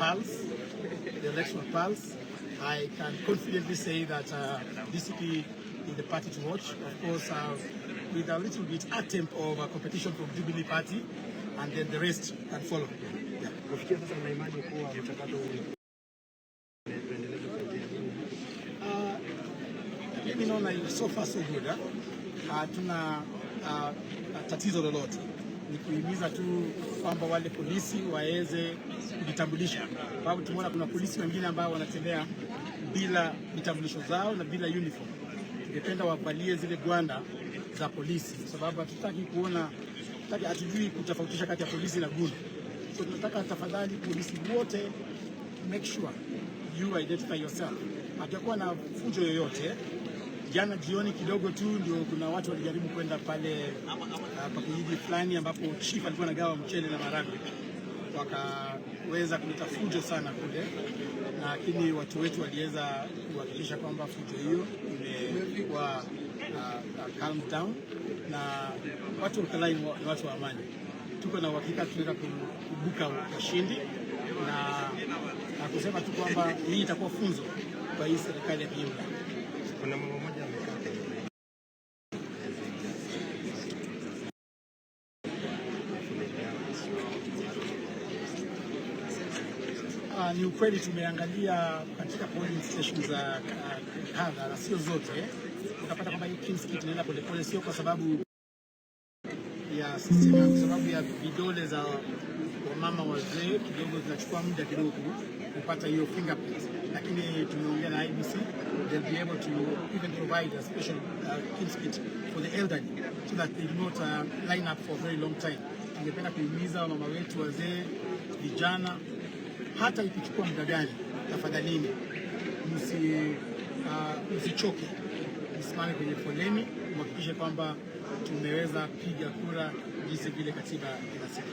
pulse, the electoral pulse. I can confidently say that DCP is the party to watch. Of course, with a little bit attempt of competition from Jubilee Party, and then the rest can follow. Yeah. Mimi naona so far so good. Hatuna tatizo lolote, ni kuhimiza tu kwamba wale polisi waweze kujitambulisha, sababu tumeona kuna polisi wengine ambao wanatembea bila vitambulisho zao na bila uniform. Tungependa wavalie zile gwanda za polisi, kwa sababu hatutaki kuona, hatujui kutofautisha kati ya polisi na gundu. So tunataka tafadhali polisi wote, make sure you identify yourself. Hatakuwa na fujo yoyote. Jana jioni kidogo tu ndio kuna watu walijaribu kwenda pale kwa kijiji fulani ambapo chief alikuwa anagawa mchele na maharagwe, wakaweza kuleta fujo sana kule, lakini watu wetu waliweza kuhakikisha kwamba fujo hiyo imekuwa calm down na watu wakalai ni watu wa amani. Tuko na uhakika tunaweza kubuka ushindi na kusema tu kwamba hii itakuwa funzo kwa hii serikali ya jimla. Kuna mama mmoja amekaa ni ukweli tumeangalia katika polling stations za kadha na sio zote, utapata kwamba hii Kimskit inaenda polepole, sio kwa sababu ya system, kwa sababu ya vidole za wamama wazee kidogo zinachukua muda kidogo kupata hiyo fingerprint, lakini tumeongea na IBC, they'll be able to even provide a special Kimskit for the elderly so that they do not line up for a very long time. Tungependa kuhimiza wamama wetu wazee, vijana, hata ikichukua muda gani, tafadhalini msichoke, msimame kwenye foleni, muhakikishe kwamba tumeweza piga kura jinsi vile katiba inasema.